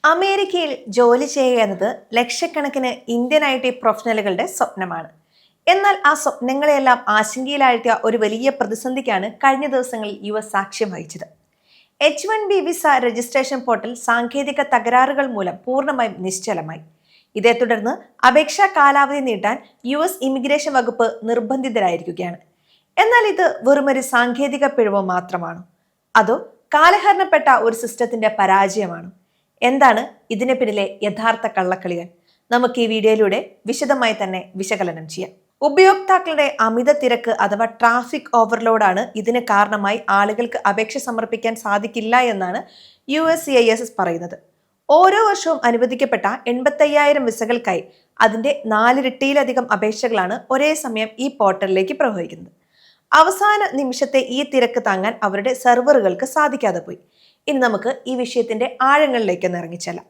അമേരിക്കയിൽ ജോലി ചെയ്യുക എന്നത് ലക്ഷക്കണക്കിന് ഇന്ത്യൻ IT പ്രൊഫഷണലുകളുടെ സ്വപ്നമാണ്. എന്നാൽ ആ സ്വപ്നങ്ങളെയെല്ലാം ആശങ്കയിലാഴ്ത്തിയ ഒരു വലിയ പ്രതിസന്ധിക്കാണ് കഴിഞ്ഞ ദിവസങ്ങളിൽ US സാക്ഷ്യം വഹിച്ചത്. H1B വിസ രജിസ്ട്രേഷൻ പോർട്ടൽ സാങ്കേതിക തകരാറുകൾ മൂലം പൂർണ്ണമായും നിശ്ചലമായി. ഇതേ തുടർന്ന് അപേക്ഷാ കാലാവധി നീട്ടാൻ US ഇമിഗ്രേഷൻ വകുപ്പ് നിർബന്ധിതരായിരിക്കുകയാണ്. എന്നാൽ ഇത് വെറുമൊരു സാങ്കേതിക പിഴവ് മാത്രമാണോ, അതോ കാലഹരണപ്പെട്ട ഒരു സിസ്റ്റത്തിന്റെ പരാജയമാണോ? എന്താണ് ഇതിന് പിന്നിലെ യഥാർത്ഥ കള്ളക്കളികൾ? നമുക്ക് ഈ വീഡിയോയിലൂടെ വിശദമായി തന്നെ വിശകലനം ചെയ്യാം. ഉപയോക്താക്കളുടെ അമിത തിരക്ക് അഥവാ ട്രാഫിക് ഓവർലോഡാണ് ഇതിന് കാരണമായി ആളുകൾക്ക് അപേക്ഷ സമർപ്പിക്കാൻ സാധിക്കില്ല എന്നാണ് USCIS പറയുന്നത്. ഓരോ വർഷവും അനുവദിക്കപ്പെട്ട 85,000 വിസകൾക്കായി അതിന്റെ 4 ഇരട്ടിയിലധികം അപേക്ഷകളാണ് ഒരേ സമയം ഈ പോർട്ടലിലേക്ക് പ്രവഹിക്കുന്നത്. അവസാന നിമിഷത്തെ ഈ തിരക്ക് താങ്ങാൻ അവരുടെ സെർവറുകൾക്ക് സാധിക്കാതെ പോയി. ഇനി നമുക്ക് ഈ വിഷയത്തിന്റെ ആഴങ്ങളിലേക്ക് ഇറങ്ങിച്ചെല്ലാം.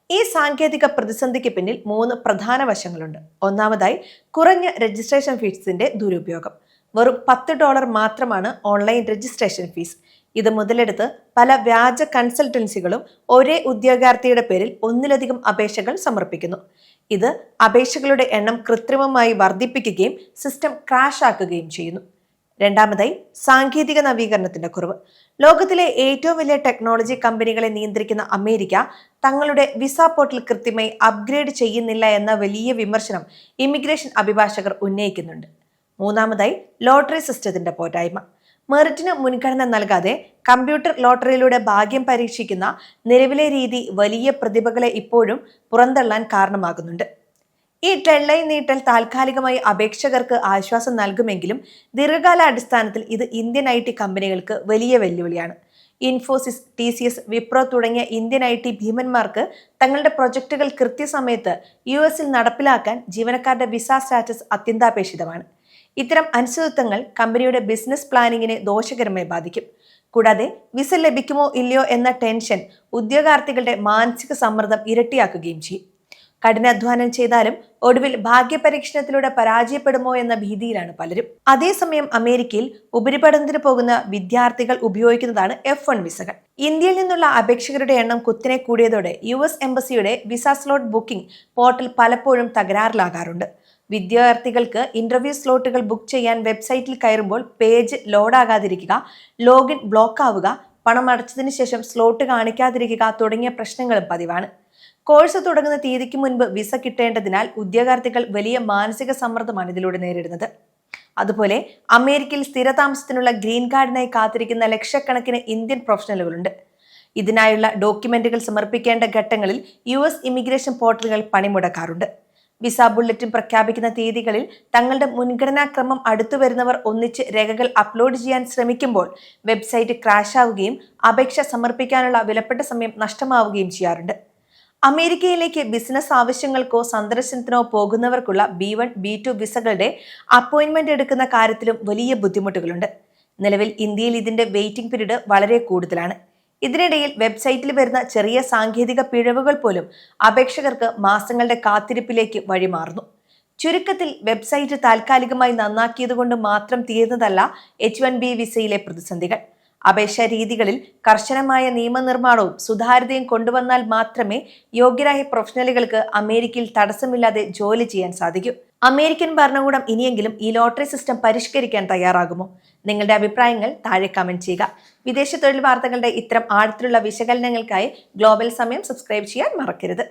ഈ സാങ്കേതിക പ്രതിസന്ധിക്ക് പിന്നിൽ 3 പ്രധാന വശങ്ങളുണ്ട്. ഒന്നാമതായി, കുറഞ്ഞ രജിസ്ട്രേഷൻ ഫീസിന്റെ ദുരുപയോഗം. വെറും $10 മാത്രമാണ് ഓൺലൈൻ രജിസ്ട്രേഷൻ ഫീസ്. ഇത് മുതലെടുത്ത് പല വ്യാജ കൺസൾട്ടൻസികളും ഒരേ ഉദ്യോഗാർത്ഥിയുടെ പേരിൽ ഒന്നിലധികം അപേക്ഷകൾ സമർപ്പിക്കുന്നു. ഇത് അപേക്ഷകളുടെ എണ്ണം കൃത്രിമമായി വർദ്ധിപ്പിക്കുകയും സിസ്റ്റം ക്രാഷ് ആക്കുകയും ചെയ്യുന്നു. രണ്ടാമതായി, സാങ്കേതിക നവീകരണത്തിന്റെ കുറവ്. ലോകത്തിലെ ഏറ്റവും വലിയ ടെക്നോളജി കമ്പനികളെ നിയന്ത്രിക്കുന്ന അമേരിക്ക തങ്ങളുടെ വിസ പോർട്ടൽ കൃത്യമായി അപ്ഗ്രേഡ് ചെയ്യുന്നില്ല എന്ന വലിയ വിമർശനം ഇമിഗ്രേഷൻ അഭിഭാഷകർ ഉന്നയിക്കുന്നുണ്ട്. മൂന്നാമതായി, ലോട്ടറി സിസ്റ്റത്തിന്റെ പോരായ്മ. മെറിറ്റിന് മുൻഗണന നൽകാതെ കമ്പ്യൂട്ടർ ലോട്ടറിയിലൂടെ ഭാഗ്യം പരീക്ഷിക്കുന്ന നിലവിലെ രീതി വലിയ പ്രതിഭകളെ ഇപ്പോഴും പുറന്തള്ളാൻ കാരണമാകുന്നുണ്ട്. ഈ ഡെഡ്ലൈൻ നീട്ടൽ താൽക്കാലികമായി അപേക്ഷകർക്ക് ആശ്വാസം നൽകുമെങ്കിലും ദീർഘകാല അടിസ്ഥാനത്തിൽ ഇത് ഇന്ത്യൻ IT കമ്പനികൾക്ക് വലിയ വെല്ലുവിളിയാണ്. ഇൻഫോസിസ്, TCS, വിപ്രോ തുടങ്ങിയ ഇന്ത്യൻ IT ഭീമന്മാർക്ക് തങ്ങളുടെ പ്രൊജക്ടുകൾ കൃത്യസമയത്ത് US നടപ്പിലാക്കാൻ ജീവനക്കാരുടെ വിസ സ്റ്റാറ്റസ് അത്യന്താപേക്ഷിതമാണ്. ഇത്തരം അനിശ്ചിതത്വങ്ങൾ കമ്പനിയുടെ ബിസിനസ് പ്ലാനിങ്ങിനെ ദോഷകരമായി ബാധിക്കും. കൂടാതെ വിസ ലഭിക്കുമോ ഇല്ലയോ എന്ന ടെൻഷൻ ഉദ്യോഗാർത്ഥികളുടെ മാനസിക സമ്മർദ്ദം ഇരട്ടിയാക്കുകയും ചെയ്യും. കഠിനാധ്വാനം ചെയ്താലും ഒടുവിൽ ഭാഗ്യപരീക്ഷണത്തിലൂടെ പരാജയപ്പെടുമോ എന്ന ഭീതിയിലാണ് പലരും. അതേസമയം അമേരിക്കയിൽ ഉപരിപഠനത്തിന് പോകുന്ന വിദ്യാർത്ഥികൾ ഉപയോഗിക്കുന്നതാണ് F1 വിസകൾ. ഇന്ത്യയിൽ നിന്നുള്ള അപേക്ഷകരുടെ എണ്ണം കുത്തിനെ കൂടിയതോടെ US എംബസിയുടെ വിസ സ്ലോട്ട് ബുക്കിംഗ് പോർട്ടൽ പലപ്പോഴും തകരാറിലാകാറുണ്ട്. വിദ്യാർത്ഥികൾക്ക് ഇന്റർവ്യൂ സ്ലോട്ടുകൾ ബുക്ക് ചെയ്യാൻ വെബ്സൈറ്റിൽ കയറുമ്പോൾ പേജ് ലോഡാകാതിരിക്കുക, ലോഗിൻ ബ്ലോക്ക് ആവുക, പണം അടച്ചതിന് ശേഷം സ്ലോട്ട് കാണിക്കാതിരിക്കുക തുടങ്ങിയ പ്രശ്നങ്ങളും പതിവാണ്. കോഴ്സ് തുടങ്ങുന്ന തീയതിക്ക് മുൻപ് വിസ കിട്ടേണ്ടതിനാൽ ഉദ്യോഗാർത്ഥികൾ വലിയ മാനസിക സമ്മർദ്ദമാണ് ഇതിലൂടെ നേരിടുന്നത്. അതുപോലെ അമേരിക്കയിൽ സ്ഥിരതാമസത്തിനുള്ള ഗ്രീൻ കാർഡിനായി കാത്തിരിക്കുന്ന ലക്ഷക്കണക്കിന് ഇന്ത്യൻ പ്രൊഫഷണലുകളുണ്ട്. ഇതിനായുള്ള ഡോക്യുമെന്റുകൾ സമർപ്പിക്കേണ്ട ഘട്ടങ്ങളിൽ US ഇമിഗ്രേഷൻ പോർട്ടലുകൾ പണിമുടക്കാറുണ്ട്. വിസ ബുള്ളറ്റിൻ പ്രഖ്യാപിക്കുന്ന തീയതികളിൽ തങ്ങളുടെ മുൻഗണനാക്രമം അടുത്തു വരുന്നവർ ഒന്നിച്ച് രേഖകൾ അപ്ലോഡ് ചെയ്യാൻ ശ്രമിക്കുമ്പോൾ വെബ്സൈറ്റ് ക്രാഷ് ആവുകയും അപേക്ഷ സമർപ്പിക്കാനുള്ള വിലപ്പെട്ട സമയം നഷ്ടമാവുകയും ചെയ്യാറുണ്ട്. അമേരിക്കയിലേക്ക് ബിസിനസ് ആവശ്യങ്ങൾക്കോ സന്ദർശനത്തിനോ പോകുന്നവർക്കുള്ള B1, B2 വിസകളുടെ അപ്പോയിന്റ്മെന്റ് എടുക്കുന്ന കാര്യത്തിലും വലിയ ബുദ്ധിമുട്ടുകളുണ്ട്. നിലവിൽ ഇന്ത്യയിൽ ഇതിന്റെ വെയിറ്റിംഗ് പീരീഡ് വളരെ കൂടുതലാണ്. ഇതിനിടയിൽ വെബ്സൈറ്റിൽ വരുന്ന ചെറിയ സാങ്കേതിക പിഴവുകൾ പോലും അപേക്ഷകർക്ക് മാസങ്ങളുടെ കാത്തിരിപ്പിലേക്ക് വഴിമാറുന്നു. ചുരുക്കത്തിൽ, വെബ്സൈറ്റ് താൽക്കാലികമായി നന്നാക്കിയതുകൊണ്ട് മാത്രം തീർന്നതല്ല H1B വിസയിലെ പ്രതിസന്ധികൾ. അപേക്ഷാ രീതികളിൽ കർശനമായ നിയമനിർമ്മാണവും സുതാര്യതയും കൊണ്ടുവന്നാൽ മാത്രമേ യോഗ്യരായ പ്രൊഫഷണലുകൾക്ക് അമേരിക്കയിൽ തടസ്സമില്ലാതെ ജോലി ചെയ്യാൻ സാധിക്കൂ. അമേരിക്കൻ ഭരണകൂടം ഇനിയെങ്കിലും ഈ ലോട്ടറി സിസ്റ്റം പരിഷ്കരിക്കാൻ തയ്യാറാകുമോ? നിങ്ങളുടെ അഭിപ്രായങ്ങൾ താഴെ കമന്റ് ചെയ്യുക. വിദേശ തൊഴിൽ വാർത്തകളുടെ ഇത്തരം ആഴത്തിലുള്ള വിശകലനങ്ങൾക്കായി ഗ്ലോബൽ സമയം സബ്സ്ക്രൈബ് ചെയ്യാൻ മറക്കരുത്.